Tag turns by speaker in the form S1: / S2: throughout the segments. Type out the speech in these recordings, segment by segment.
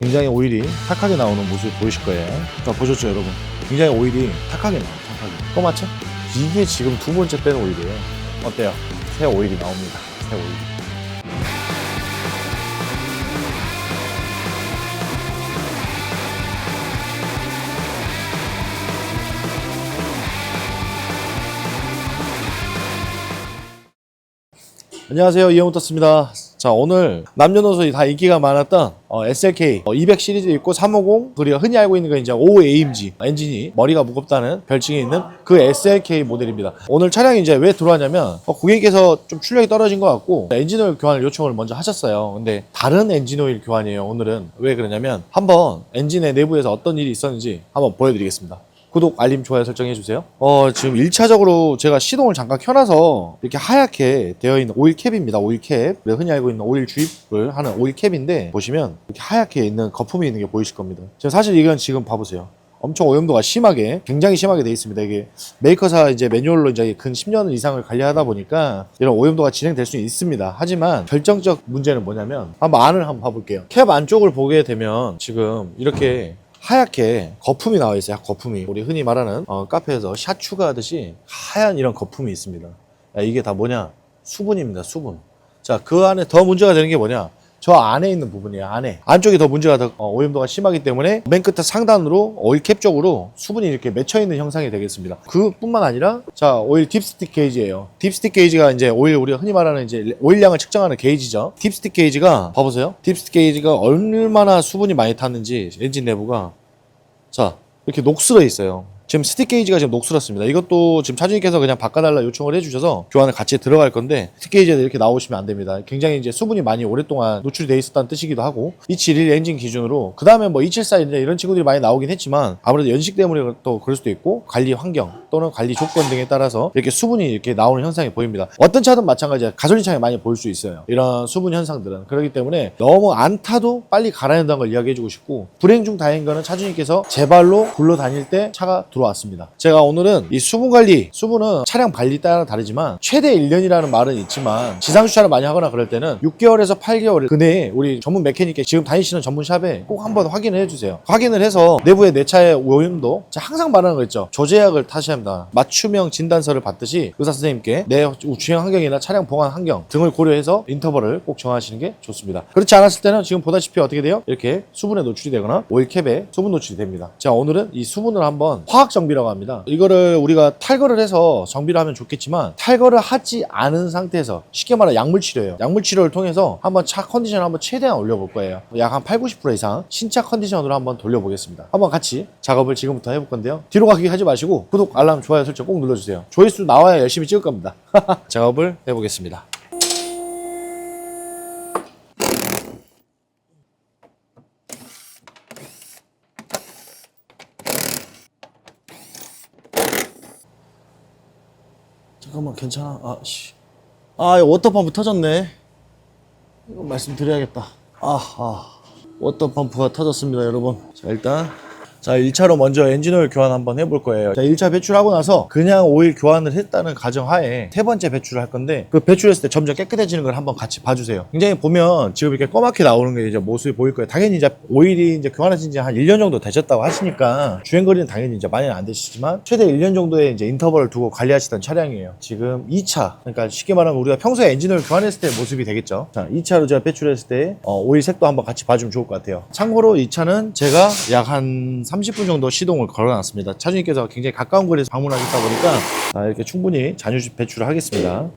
S1: 굉장히 오일이 탁하게 나오는 모습 보이실 거예요. 자, 보셨죠 여러분? 굉장히 오일이 탁하게 나와요. 탁하게. 그거 맞죠? 이게 지금 두 번째 빼는 오일이에요. 어때요? 새 오일이 나옵니다. 새 오일. 안녕하세요, 이영우떴습니다. 자, 오늘 남녀노소 다 인기가 많았던 SLK 200 시리즈 있고 350, 그리고 흔히 알고 있는 건 이제 5AMG 엔진이 머리가 무겁다는 별칭이 있는 그 SLK 모델입니다. 오늘 차량이 이제 왜 들어왔냐면 고객님께서 좀 출력이 떨어진 것 같고 엔진오일 교환을 요청을 먼저 하셨어요. 근데 다른 엔진오일 교환이에요. 오늘은 왜 그러냐면 한번 엔진의 내부에서 어떤 일이 있었는지 한번 보여드리겠습니다. 구독, 알림, 좋아요 설정해주세요. 지금 1차적으로 제가 시동을 잠깐 켜놔서 이렇게 하얗게 되어 있는 오일캡입니다. 오일캡. 흔히 알고 있는 오일 주입을 하는 오일캡인데 보시면 이렇게 하얗게 있는 거품이 있는 게 보이실 겁니다. 지금 사실 이건 지금 봐보세요. 엄청 오염도가 심하게, 굉장히 심하게 되어 있습니다. 이게 메이커사 이제 매뉴얼로 이제 근 10년 이상을 관리하다 보니까 이런 오염도가 진행될 수 있습니다. 하지만 결정적 문제는 뭐냐면 한번 안을 한번 봐볼게요. 캡 안쪽을 보게 되면 지금 이렇게 하얗게 거품이 나와 있어요. 거품이 우리 흔히 말하는 카페에서 샷 추가하듯이 하얀 이런 거품이 있습니다. 이게 다 뭐냐? 수분입니다. 수분. 자, 그 안에 더 문제가 되는 게 뭐냐? 저 안에 있는 부분이에요. 안쪽이 더 문제가 더 오염도가 심하기 때문에 맨 끝에 상단으로 오일캡 쪽으로 수분이 이렇게 맺혀 있는 형상이 되겠습니다. 그뿐만 아니라 자, 오일 딥스틱 게이지예요. 딥스틱 게이지가 이제 오일 우리가 흔히 말하는 이제 오일량을 측정하는 게이지죠. 딥스틱 게이지가 봐보세요. 딥스틱 게이지가 얼마나 수분이 많이 탔는지 엔진 내부가 자, 이렇게 녹슬어 있어요. 지금 스틱 게이지가 지금 녹슬었습니다. 이것도 지금 차주님께서 그냥 바꿔달라 요청을 해주셔서 교환을 같이 들어갈 건데 스틱 게이지에 이렇게 나오시면 안 됩니다. 굉장히 이제 수분이 많이 오랫동안 노출이 돼 있었다는 뜻이기도 하고 271 엔진 기준으로 그 다음에 뭐 274 이제 이런 친구들이 많이 나오긴 했지만 아무래도 연식 때문에 또 그럴 수도 있고 관리 환경 또는 관리 조건 등에 따라서 이렇게 수분이 이렇게 나오는 현상이 보입니다. 어떤 차든 마찬가지야. 가솔린 차에 많이 볼 수 있어요. 이런 수분 현상들은. 그렇기 때문에 너무 안 타도 빨리 갈아야 된다는 걸 이야기해주고 싶고 불행 중 다행인 거는 차주님께서 제 발로 굴러다닐 때 차가 들어왔습니다. 제가 오늘은 이 수분 관리, 수분은 차량 관리 따라 다르지만 최대 1년이라는 말은 있지만 지상 주차를 많이 하거나 그럴 때는 6개월에서 8개월 근내에 우리 전문 메케닉에 지금 다니시는 전문 샵에 꼭 한번 확인을 해주세요. 확인을 해서 내부에 내 차의 오염도 제가 항상 말하는 거 있죠. 조제약을 타셔야 합니다. 맞춤형 진단서를 받듯이 의사 선생님께 내 주행 환경이나 차량 보관 환경 등을 고려해서 인터벌을 꼭 정하시는 게 좋습니다. 그렇지 않았을 때는 지금 보다시피 어떻게 돼요? 이렇게 수분에 노출이 되거나 오일캡에 수분 노출이 됩니다. 자, 오늘은 이 수분을 한번 화학 정비라고 합니다. 이거를 우리가 탈거를 해서 정비를 하면 좋겠지만 탈거를 하지 않은 상태에서 쉽게 말해 약물 치료예요. 약물 치료를 통해서 한번 차 컨디션을 한번 최대한 올려볼 거예요. 약 한 80-90% 이상 신차 컨디션으로 한번 돌려보겠습니다. 한번 같이 작업을 지금부터 해볼 건데요. 뒤로 가기 하지 마시고 구독, 알람, 좋아요 설정 꼭 눌러주세요. 조회수 나와야 열심히 찍을 겁니다. 작업을 해보겠습니다. 잠깐만, 괜찮아? 이거 워터펌프 터졌네. 이거 말씀드려야겠다. 워터펌프가 터졌습니다, 여러분. 자, 일단 1차로 먼저 엔진오일 교환 한번 해볼 거예요. 자, 1차 배출하고 나서 그냥 오일 교환을 했다는 가정하에 세 번째 배출을 할 건데 그 배출했을 때 점점 깨끗해지는 걸 한번 같이 봐주세요. 굉장히 보면 지금 이렇게 검맣게 나오는 게 이제 모습이 보일 거예요. 당연히 이제 오일이 이제 교환하신 지 한 1년 정도 되셨다고 하시니까 주행거리는 당연히 이제 많이는 안 되시지만 최대 1년 정도의 이제 인터벌을 두고 관리하시던 차량이에요. 지금 2차, 그러니까 쉽게 말하면 우리가 평소에 엔진오일 교환했을 때 모습이 되겠죠. 자, 2차로 제가 배출했을 때 오일 색도 한번 같이 봐주면 좋을 것 같아요. 참고로 이 차는 제가 약 한 30분 정도 시동을 걸어놨습니다. 차주님께서 굉장히 가까운 거리에서 방문하셨다 보니까 이렇게 충분히 잔유 배출을 하겠습니다.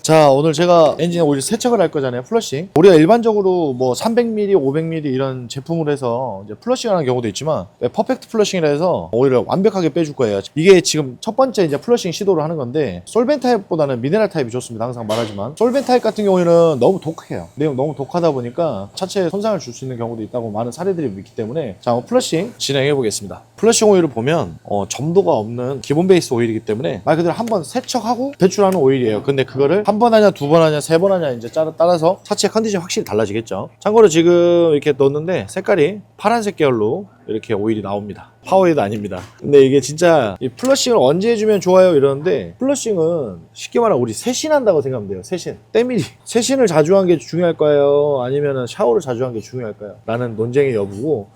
S1: 자, 오늘 제가 엔진 오일 세척을 할 거잖아요. 플러싱. 우리가 일반적으로 뭐 300ml, 500ml 이런 제품으로 해서 이제 플러싱 하는 경우도 있지만 퍼펙트 플러싱이라 해서 오일을 완벽하게 빼줄 거예요. 이게 지금 첫 번째 이제 플러싱 시도를 하는 건데 솔벤 타입보다는 미네랄 타입이 좋습니다. 항상 말하지만 솔벤 타입 같은 경우에는 너무 독해요. 내용 너무 독하다 보니까 차체에 손상을 줄 수 있는 경우도 있다고 많은 사례들이 있기 때문에 자, 플러싱 진행해 보겠습니다. 플러싱 오일을 보면 점도가 없는 기본 베이스 오일이기 때문에 말 그대로 한번 세척하고 배출하는 오일이에요. 근데 그거를 한 번 하냐, 두 번 하냐, 세 번 하냐 이제 따라서 차체 컨디션이 확실히 달라지겠죠. 참고로 지금 이렇게 넣었는데 색깔이 파란색 계열로 이렇게 오일이 나옵니다. 파워헤드 아닙니다. 근데 이게 진짜 이 플러싱을 언제 해주면 좋아요 이러는데, 플러싱은 쉽게 말하면 우리 세신한다고 생각하면 돼요. 세신. 때밀이. 세신을 자주 한 게 중요할까요? 아니면 샤워를 자주 한 게 중요할까요? 라는 논쟁의 여부고,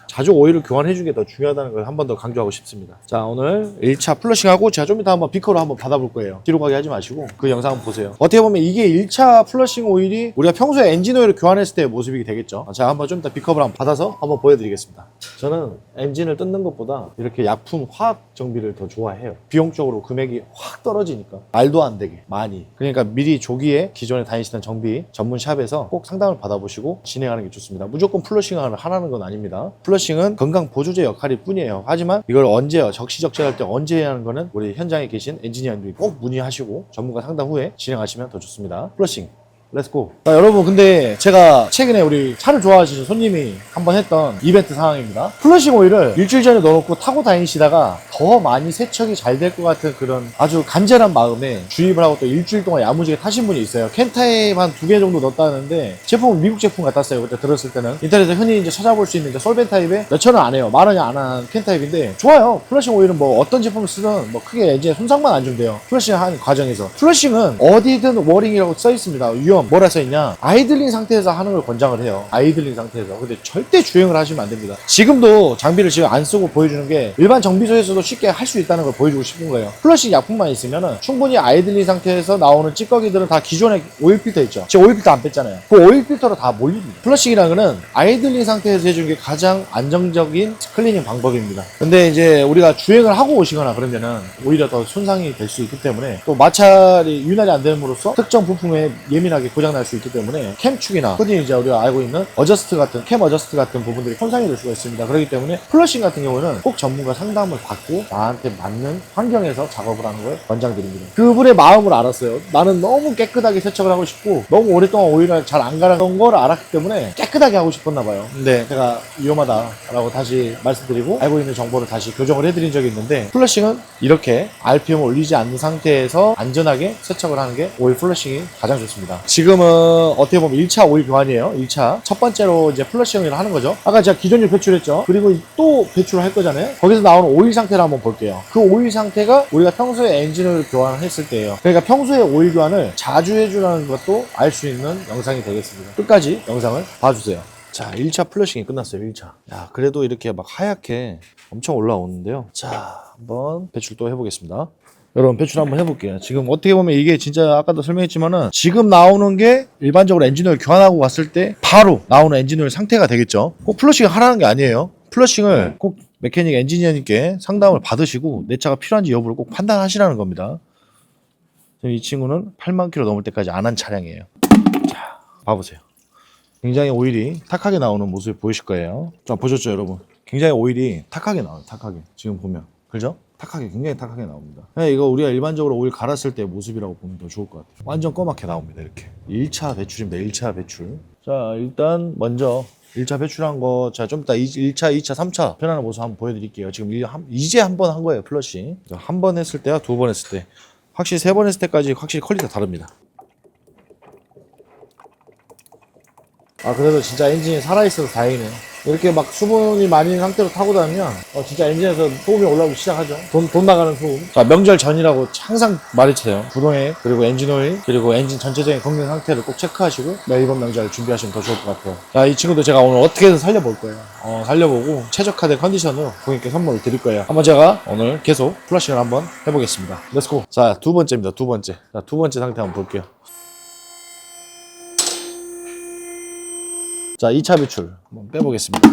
S1: 자주 오일을 교환해주는 게 더 중요하다는 걸 한 번 더 강조하고 싶습니다. 자, 오늘 1차 플러싱하고 제가 좀 이따 한번 비커로 한번 받아볼 거예요. 뒤로 가게 하지 마시고 그 영상 한번 보세요. 어떻게 보면 이게 1차 플러싱 오일이 우리가 평소에 엔진 오일을 교환했을 때의 모습이 되겠죠. 자, 한번 좀 이따 비커를 한번 받아서 한번 보여드리겠습니다. 저는 엔진을 뜯는 것보다 이렇게 약품 화학 정비를 더 좋아해요. 비용적으로 금액이 확 떨어지니까. 말도 안 되게 많이. 그러니까 미리 조기에 기존에 다니시던 정비 전문 샵에서 꼭 상담을 받아보시고 진행하는 게 좋습니다. 무조건 플러싱을 하라는 건 아닙니다. 플러싱은 건강 보조제 역할일 뿐이에요. 하지만 이걸 언제요? 적시적절할 때 언제 해야 하는 거는 우리 현장에 계신 엔지니어님들이 꼭 문의하시고 전문가 상담 후에 진행하시면 더 좋습니다. 플러싱 렛츠고. 자, 여러분, 근데 제가 최근에 우리 차를 좋아하시는 손님이 한번 했던 이벤트 상황입니다. 플러싱 오일을 일주일 전에 넣어놓고 타고 다니시다가 더 많이 세척이 잘 될 것 같은 그런 아주 간절한 마음에 주입을 하고 또 일주일 동안 야무지게 타신 분이 있어요. 캔타입 한 2개 정도 넣었다는데, 제품은 미국 제품 같았어요. 그때 들었을 때는 인터넷에 흔히 이제 찾아볼 수 있는 솔벤 타입에 몇천 원 안 해요. 10,000원이 안 한 캔타입인데 좋아요. 플러싱 오일은 뭐 어떤 제품을 쓰든 뭐 크게 이제 손상만 안 주면 돼요. 플러싱 하는 과정에서. 플러싱은 어디든 워링이라고 써 있습니다. 뭐라 써있냐, 아이들링 상태에서 하는 걸 권장을 해요. 아이들링 상태에서. 근데 절대 주행을 하시면 안 됩니다. 지금도 장비를 지금 안 쓰고 보여주는 게 일반 정비소에서도 쉽게 할 수 있다는 걸 보여주고 싶은 거예요. 플러싱 약품만 있으면 충분히 아이들링 상태에서 나오는 찌꺼기들은 다 기존에 오일 필터 있죠. 지금 오일 필터 안 뺐잖아요. 그 오일 필터로 다 몰립니다. 플러싱이라는 거는 아이들링 상태에서 해주는 게 가장 안정적인 클리닝 방법입니다. 근데 이제 우리가 주행을 하고 오시거나 그러면은 오히려 더 손상이 될 수 있기 때문에, 또 마찰이 윤활이 안 됨으로써 특정 부품에 예민하게 고장날 수 있기 때문에 캠축이나 흔히 이제 우리가 알고 있는 어저스트 같은 캠 어저스트 같은 부분들이 손상이 될 수가 있습니다. 그렇기 때문에 플러싱 같은 경우는 꼭 전문가 상담을 받고 나한테 맞는 환경에서 작업을 하는 걸 권장드립니다. 그분의 마음을 알았어요. 나는 너무 깨끗하게 세척을 하고 싶고 너무 오랫동안 오일을 잘 안 갈았던 걸 알았기 때문에 깨끗하게 하고 싶었나 봐요. 근데 제가 위험하다라고 다시 말씀드리고 알고 있는 정보를 다시 교정을 해드린 적이 있는데, 플러싱은 이렇게 RPM을 올리지 않는 상태에서 안전하게 세척을 하는 게 오일 플러싱이 가장 좋습니다. 지금은 어떻게 보면 1차 오일 교환이에요. 1차 첫 번째로 이제 플러싱을 하는 거죠. 아까 제가 기존유 배출했죠. 그리고 또 배출을 할 거잖아요. 거기서 나오는 오일 상태를 한번 볼게요. 그 오일 상태가 우리가 평소에 엔진을 교환했을 때예요. 그러니까 평소에 오일 교환을 자주 해주라는 것도 알 수 있는 영상이 되겠습니다. 끝까지 영상을 봐주세요. 자, 1차 플러싱이 끝났어요. 1차. 야, 그래도 이렇게 막 하얗게 엄청 올라오는데요. 자, 한번 배출 또 해보겠습니다. 여러분, 배출 한번 해볼게요. 지금 어떻게 보면 이게 진짜 아까도 설명했지만은 지금 나오는 게 일반적으로 엔진오일 교환하고 왔을 때 바로 나오는 엔진오일 상태가 되겠죠. 꼭 플러싱을 하라는 게 아니에요. 플러싱을 꼭 메케닉 엔지니어님께 상담을 받으시고 내 차가 필요한지 여부를 꼭 판단하시라는 겁니다. 지금 이 친구는 8만 킬로 넘을 때까지 안 한 차량이에요. 자, 봐보세요. 굉장히 오일이 탁하게 나오는 모습이 보이실 거예요. 자, 보셨죠, 여러분? 굉장히 오일이 탁하게 나와요. 탁하게. 지금 보면. 그죠? 탁하게, 굉장히 탁하게 나옵니다. 이거 우리가 일반적으로 오일 갈았을 때 모습이라고 보면 더 좋을 것 같아요. 완전 검맣게 나옵니다. 이렇게 1차 배출입니다. 1차 배출. 자, 일단 먼저 1차 배출한 거, 자, 좀 이따 1차, 2차, 3차 변하는 모습 한번 보여드릴게요. 지금 이제 한 번 한 거예요. 플러싱. 한 번 했을 때와 두 번 했을 때, 확실히 3번 했을 때까지 확실히 퀄리티가 다릅니다. 아, 그래도 진짜 엔진이 살아있어서 다행이네요. 이렇게 막 수분이 많이 있는 상태로 타고 다니면 진짜 엔진에서 소음이 올라오기 시작하죠. 돈 나가는 소음. 자, 명절 전이라고 항상 말해주세요. 구동액, 그리고 엔진오일, 그리고 엔진 전체적인 건강 상태를 꼭 체크하시고 이번 명절 준비하시면 더 좋을 것 같아요. 자, 이 친구도 제가 오늘 어떻게든 살려볼 거예요. 살려보고 최적화된 컨디션으로 고객님께 선물을 드릴 거예요. 한번 제가 오늘 계속 플러싱을 한번 해보겠습니다. 렛츠고. 자, 두 번째입니다. 두 번째. 자, 두 번째 상태 한번 볼게요. 자, 2차 배출 한번 빼보겠습니다.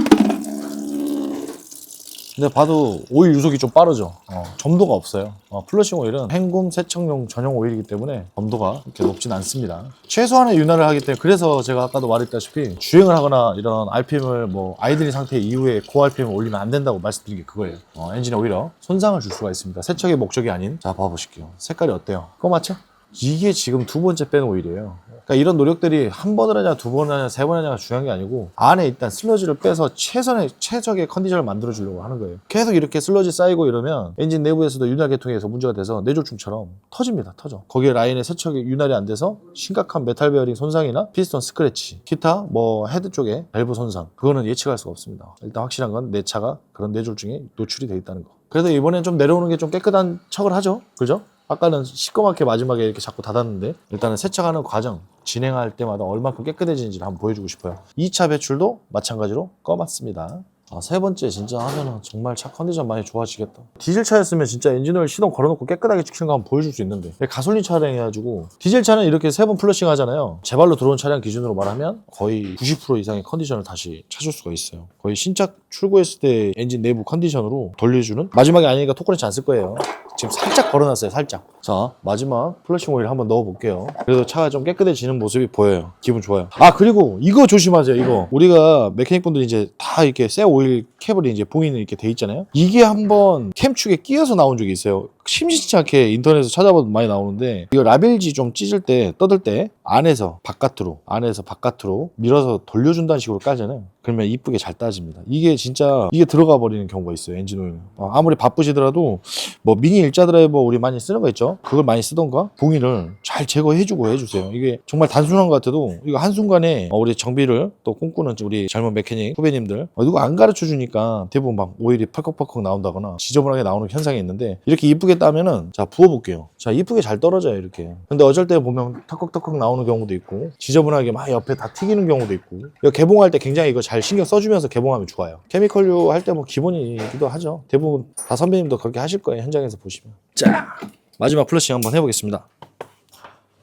S1: 근데 봐도 오일 유속이 좀 빠르죠. 점도가 없어요. 플러싱 오일은 헹굼 세척용 전용 오일이기 때문에 점도가 이렇게 높진 않습니다. 최소한의 윤활을 하기 때문에, 그래서 제가 아까도 말했다시피 주행을 하거나 이런 RPM을 아이들링 상태 이후에 고 RPM을 올리면 안 된다고 말씀드린 게 그거예요. 엔진에 오히려 손상을 줄 수가 있습니다. 세척의 목적이 아닌. 자, 봐보실게요. 색깔이 어때요? 검맣죠? 이게 지금 두 번째 뺀 오일이에요. 그러니까 이런 노력들이 한 번을 하냐, 두 번을 하냐, 세 번 하냐가 중요한 게 아니고 안에 일단 슬러지를 빼서 최적의 컨디션을 만들어 주려고 하는 거예요. 계속 이렇게 슬러지 쌓이고 이러면 엔진 내부에서도 윤활 계통에서 문제가 돼서 내조충처럼 터집니다. 터져. 거기에 라인에 세척이 윤활이 안 돼서 심각한 메탈 베어링 손상이나 피스톤 스크래치, 기타 뭐 헤드 쪽에 밸브 손상, 그거는 예측할 수가 없습니다. 일단 확실한 건 내 차가 그런 내조충에 노출이 돼 있다는 거. 그래도 이번엔 좀 내려오는 게 좀 깨끗한 척을 하죠. 그죠? 아까는 시꺼멓게 마지막에 이렇게 자꾸 닫았는데 일단은 세척하는 과정 진행할 때마다 얼마큼 깨끗해지는지를 한번 보여주고 싶어요. 2차 배출도 마찬가지로 꺼맞습니다. 세 번째 진짜 하면은 정말 차 컨디션 많이 좋아지겠다. 디젤 차였으면 진짜 엔진오일 시동 걸어놓고 깨끗하게 지키는 거 한번 보여줄 수 있는데 가솔린 차량 해가지고 디젤 차는 이렇게 3번 플러싱 하잖아요. 제발로 들어온 차량 기준으로 말하면 거의 90% 이상의 컨디션을 다시 찾을 수가 있어요. 거의 신차 출고했을 때 엔진 내부 컨디션으로 돌려주는, 마지막에 아니니까 토크렌치 안 쓸 거예요. 지금 살짝 걸어놨어요. 살짝. 자, 마지막 플러싱 오일 한번 넣어볼게요. 그래도 차가 좀 깨끗해지는 모습이 보여요. 기분 좋아요. 그리고 이거 조심하세요. 이거 우리가 메케닉 분들이 이제 다 이렇게 새 오일 캡을 이제 봉인이 이렇게 돼 있잖아요. 이게 한번 캠축에 끼어서 나온 적이 있어요. 심심치 않게 인터넷에서 찾아봐도 많이 나오는데, 이거 라벨지 좀 찢을 때, 떠들 때 안에서 바깥으로 밀어서 돌려준다는 식으로 까잖아요. 그러면 이쁘게 잘 따집니다. 이게 진짜 이게 들어가 버리는 경우가 있어요. 엔진오일. 아무리 바쁘시더라도 뭐 미니 일자 드라이버 우리 많이 쓰는 거 있죠. 그걸 많이 쓰던가 봉인을 잘 제거해주고 해주세요. 이게 정말 단순한 것 같아도 이거 한순간에 우리 정비를 또 꿈꾸는 우리 젊은 메케닉 후배님들 누가 안 가르쳐 주니까 대부분 막 오일이 펄컥펄컥 나온다거나 지저분하게 나오는 현상이 있는데, 이렇게 이쁘게 따면은 자 부어볼게요. 자 이쁘게 잘 떨어져요 이렇게. 근데 어쩔 때 보면 턱컥턱컥 나오는 경우도 있고 지저분하게 막 옆에 다 튀기는 경우도 있고, 이거 개봉할 때 굉장히 이거 잘 신경 써주면서 개봉하면 좋아요. 케미컬류 할 때 뭐 기본이기도 하죠. 대부분 다 선배님도 그렇게 하실 거예요. 현장에서 보시면. 자, 마지막 플러싱 한번 해보겠습니다.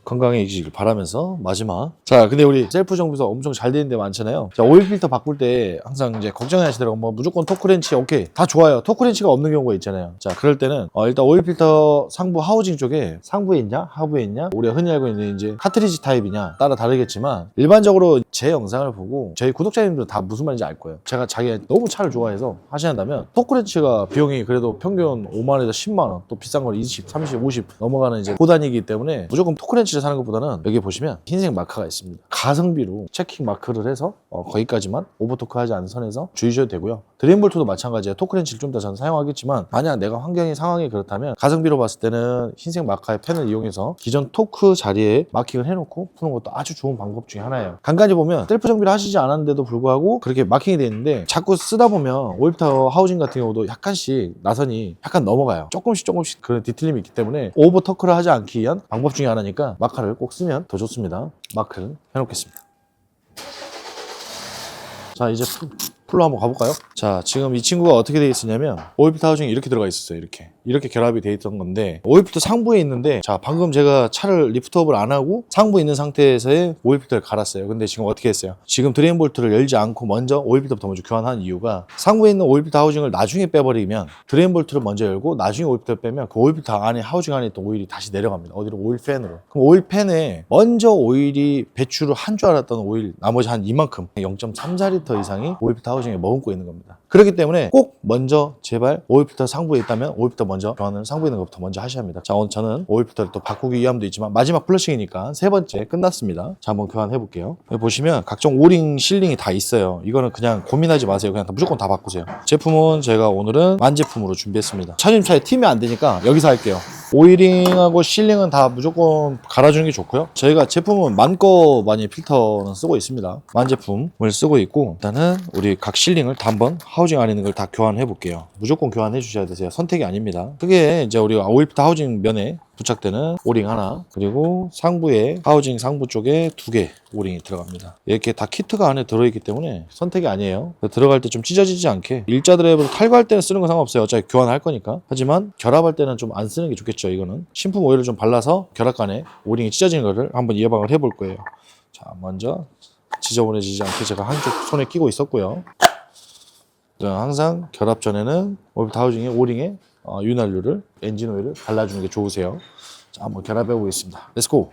S1: 건강해지길 바라면서 마지막. 자, 근데 우리 셀프 정비소 엄청 잘 되는 데 많잖아요. 자, 오일 필터 바꿀 때 항상 이제 걱정하시더라고요. 뭐 무조건 토크렌치 오케이 다 좋아요. 토크렌치가 없는 경우가 있잖아요. 자, 그럴 때는 일단 오일 필터 상부 하우징 쪽에 상부에 있냐 하부에 있냐, 우리가 흔히 알고 있는 이제 카트리지 타입이냐 따라 다르겠지만, 일반적으로 제 영상을 보고 저희 구독자님들은 다 무슨 말인지 알 거예요. 제가 자기가 너무 차를 좋아해서 하신다면 토크렌치가 비용이 그래도 평균 5만원에서 10만원, 또 비싼 걸 20, 30, 50 넘어가는 이제 고단위이기 때문에 무조건 토크렌치를 사는 것보다는 여기 보시면 흰색 마크가 있습니다. 가성비로 체킹 마크를 해서 거기까지만 오버토크하지 않은 선에서 주의셔도 되고요. 드림볼트도 마찬가지예요. 토크렌치를 좀 더 저는 사용하겠지만, 만약 내가 환경이 상황이 그렇다면 가성비로 봤을 때는 흰색 마카의 펜을 이용해서 기존 토크 자리에 마킹을 해놓고 푸는 것도 아주 좋은 방법 중에 하나예요. 간간히 보면 셀프 정비를 하시지 않았는데도 불구하고 그렇게 마킹이 되어 있는데, 자꾸 쓰다 보면 오일필터 하우징 같은 경우도 약간씩 나선이 약간 넘어가요. 조금씩 그런 디테일이 있기 때문에 오버토크를 하지 않기 위한 방법 중에 하나니까 마카를 꼭 쓰면 더 좋습니다. 마크를 해놓겠습니다. 자, 이제 풀로 한번 가볼까요? 자, 지금 이 친구가 어떻게 되어 있었냐면 오일필터 하우징이 이렇게 들어가 있었어요. 이렇게 결합이 되어 있던 건데, 오일필터 상부에 있는데, 자 방금 제가 차를 리프트업을 안 하고 상부에 있는 상태에서의 오일필터를 갈았어요. 근데 지금 어떻게 했어요? 지금 드레인 볼트를 열지 않고 먼저 오일필터부터 먼저 교환한 이유가, 상부에 있는 오일필터 하우징을 나중에 빼버리면 드레인 볼트를 먼저 열고 나중에 오일필터를 빼면 그 오일필터 안에 하우징 안에 있던 오일이 다시 내려갑니다. 어디로? 오일팬으로. 그럼 오일팬에 먼저 오일이 배출을 한 줄 알았던 오일 나머지 한 이만큼 0.34리터 이상이 오일필터 하우징에 머금고 있는 겁니다. 그렇기 때문에 꼭 먼저 제발 오일필터 상부에 있다면 오일필터 먼저 교환을 상부에 있는 것부터 먼저 하셔야 합니다. 자, 오늘 저는 오일필터를 또 바꾸기 위함도 있지만 마지막 플러싱이니까 세 번째 끝났습니다. 자, 한번 교환해 볼게요. 여기 보시면 각종 오링, 실링이 다 있어요. 이거는 그냥 고민하지 마세요. 그냥 무조건 다 바꾸세요. 제품은 제가 오늘은 만제품으로 준비했습니다. 차님 차에 튀면 안 되니까 여기서 할게요. 오일링하고 실링은 다 무조건 갈아주는 게 좋고요. 저희가 제품은 만거 많이 필터는 쓰고 있습니다. 만제품을 쓰고 있고, 일단은 우리 각 실링을 다 한번 하우징 안에 있는 걸 다 교환해 볼게요. 무조건 교환해 주셔야 되세요. 선택이 아닙니다. 크게 이제 우리 오일필터 하우징 면에 부착되는 오링 하나, 그리고 상부에 하우징 상부 쪽에 2개 오링이 들어갑니다. 이렇게 다 키트가 안에 들어있기 때문에 선택이 아니에요. 들어갈 때 좀 찢어지지 않게, 일자 드라이브를 탈거할 때는 쓰는 건 상관없어요. 어차피 교환할 거니까. 하지만 결합할 때는 좀 안 쓰는 게 좋겠죠. 이거는 신품 오일을 좀 발라서 결합관에 오링이 찢어지는 거를 한번 예방을 해볼 거예요. 자, 먼저 지저분해지지 않게 제가 한쪽 손에 끼고 있었고요. 항상 결합 전에는 오일필터 하우징에 오링에 윤활유를, 엔진 오일을 발라주는 게 좋으세요. 자, 한번 결합해 보겠습니다. 렛츠고!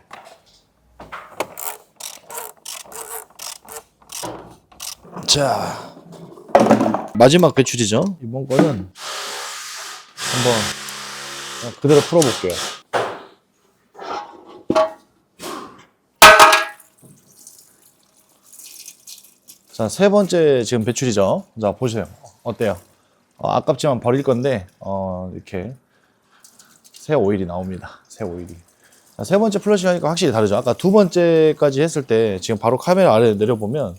S1: 자, 마지막 배출이죠. 이번 거는 한번 그대로 풀어볼게요. 자, 세 번째 지금 배출이죠. 자, 보세요. 어때요? 아깝지만 버릴 건데, 이렇게 새 오일이 나옵니다. 새 오일이. 자, 세 번째 플러싱 하니까 확실히 다르죠. 아까 두 번째까지 했을 때 지금 바로 카메라 아래 내려보면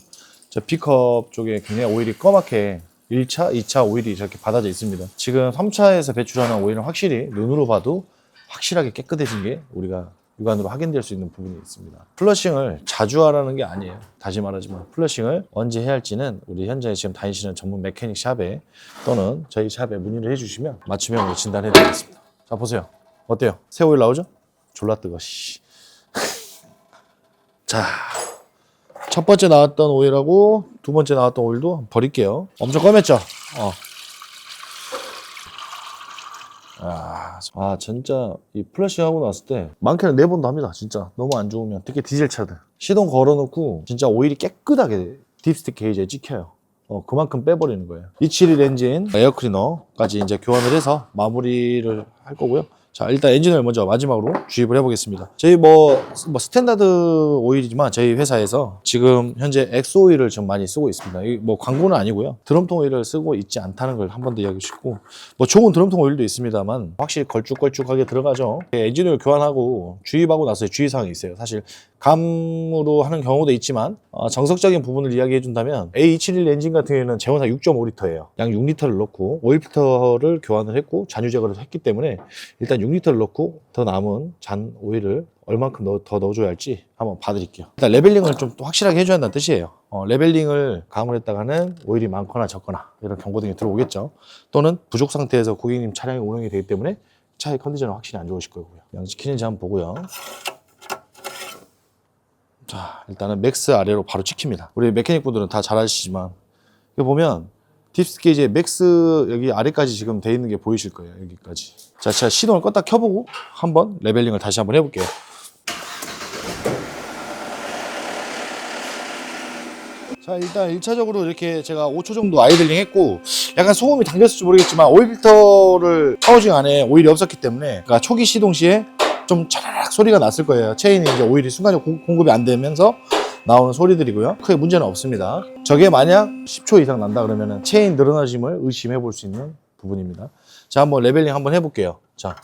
S1: 저 B컵 쪽에 굉장히 오일이 검맣게 1차, 2차 오일이 저렇게 받아져 있습니다. 지금 3차에서 배출하는 오일은 확실히 눈으로 봐도 확실하게 깨끗해진 게 우리가 육안으로 확인될 수 있는 부분이 있습니다. 플러싱을 자주 하라는 게 아니에요. 다시 말하지만 플러싱을 언제 해야 할지는 우리 현재 지금 다니시는 전문 메케닉 샵에 또는 저희 샵에 문의를 해주시면 맞춤형으로 진단해 드리겠습니다. 자, 보세요. 어때요? 새 오일 나오죠? 졸라 뜨거. 자, 첫 번째 나왔던 오일하고 두 번째 나왔던 오일도 버릴게요. 엄청 검했죠? 진짜 이 플러싱 하고 났을 때 많게는 4번도 합니다. 진짜 너무 안 좋으면, 특히 디젤 차들 시동 걸어놓고 진짜 오일이 깨끗하게 딥스틱 게이지에 찍혀요. 그만큼 빼버리는 거예요. 271 엔진 에어클리너까지 이제 교환을 해서 마무리를 할 거고요. 자, 일단 엔진오일 먼저 마지막으로 주입을 해보겠습니다. 저희 뭐 스탠다드 오일이지만 저희 회사에서 지금 현재 엑소 오일을 좀 많이 쓰고 있습니다. 이 뭐 광고는 아니고요. 드럼통 오일을 쓰고 있지 않다는 걸 한 번 더 이야기해 주시고, 뭐 좋은 드럼통 오일도 있습니다만 확실히 걸쭉걸쭉하게 들어가죠. 엔진오일 교환하고 주입하고 나서 주의사항이 있어요. 사실 감으로 하는 경우도 있지만 정석적인 부분을 이야기해 준다면 A271 엔진 같은 경우에는 제원사 6.5L예요. 양 6L를 넣고 오일 필터를 교환을 했고 잔유 제거를 했기 때문에 일단 6L를 넣고 더 남은 잔 오일을 얼만큼 더 넣어줘야 할지 한번 봐드릴게요. 일단 레벨링을 좀 또 확실하게 해줘야 한다는 뜻이에요. 레벨링을 감을 했다가는 오일이 많거나 적거나 이런 경고등이 들어오겠죠. 또는 부족 상태에서 고객님 차량이 운행이 되기 때문에 차의 컨디션은 확실히 안 좋으실 거고요. 양지 키는지 한번 보고요. 자, 일단은 맥스 아래로 바로 찍힙니다. 우리 메케닉 분들은 다 잘 아시지만 여기 보면 딥스 게이지에 맥스 여기 아래까지 지금 돼 있는 게 보이실 거예요. 여기까지. 자, 제가 시동을 껐다 켜보고 한번 레벨링을 다시 한번 해볼게요. 자, 일단 1차적으로 이렇게 제가 5초 정도 아이들링 했고 약간 소음이 당겼을지 모르겠지만 오일 필터를 파우징 안에 오일이 없었기 때문에, 그러니까 초기 시동 시에 좀 차라락 소리가 났을 거예요. 체인이 이제 오일이 순간적으로 공급이 안 되면서 나오는 소리들이고요. 크게 문제는 없습니다. 저게 만약 10초 이상 난다 그러면 체인 늘어나짐을 의심해 볼 수 있는 부분입니다. 자, 한번 레벨링 한번 해볼게요. 자,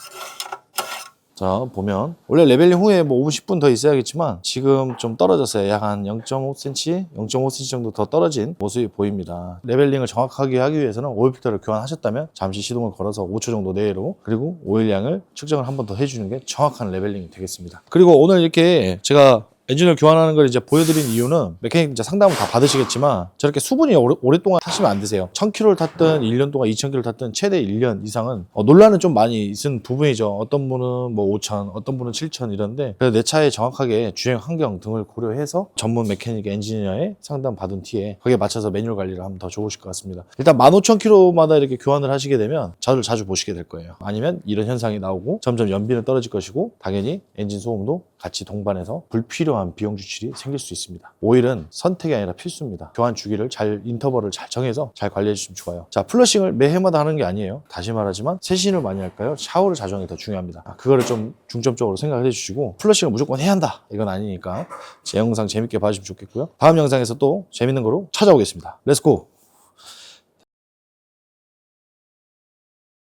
S1: 보면 원래 레벨링 후에 뭐 5분 10분 더 있어야겠지만 지금 좀 떨어졌어요. 약 한 0.5cm, 0.5cm 정도 더 떨어진 모습이 보입니다. 레벨링을 정확하게 하기 위해서는 오일 필터를 교환하셨다면 잠시 시동을 걸어서 5초 정도 내로, 그리고 오일 양을 측정을 한 번 더 해주는 게 정확한 레벨링이 되겠습니다. 그리고 오늘 이렇게 제가 엔진을 교환하는 걸 이제 보여드린 이유는 메케닉 이제 상담을 다 받으시겠지만 저렇게 수분이 오랫동안 타시면 안 되세요. 1000km를 탔든 1년 동안 2000km를 탔든 최대 1년 이상은 논란은 좀 많이 있는 부분이죠. 어떤 분은 뭐 5000, 어떤 분은 7000 이런데, 그래서 내 차에 정확하게 주행 환경 등을 고려해서 전문 메케닉 엔지니어의 상담 받은 뒤에 거기에 맞춰서 매뉴얼 관리를 하면 더 좋으실 것 같습니다. 일단 15000km마다 이렇게 교환을 하시게 되면 저를 자주 보시게 될 거예요. 아니면 이런 현상이 나오고 점점 연비는 떨어질 것이고 당연히 엔진 소음도 같이 동반해서 불필요한 비용 지출이 생길 수 있습니다. 오일은 선택이 아니라 필수입니다. 교환 주기를 인터벌을 잘 정해서 잘 관리해 주시면 좋아요. 자, 플러싱을 매해마다 하는 게 아니에요. 다시 말하지만 세신을 많이 할까요? 샤워를 자주 하는 게 더 중요합니다. 그거를 좀 중점적으로 생각을 해주시고, 플러싱을 무조건 해야 한다 이건 아니니까 제 영상 재밌게 봐주시면 좋겠고요. 다음 영상에서 또 재밌는 거로 찾아오겠습니다. 렛츠고!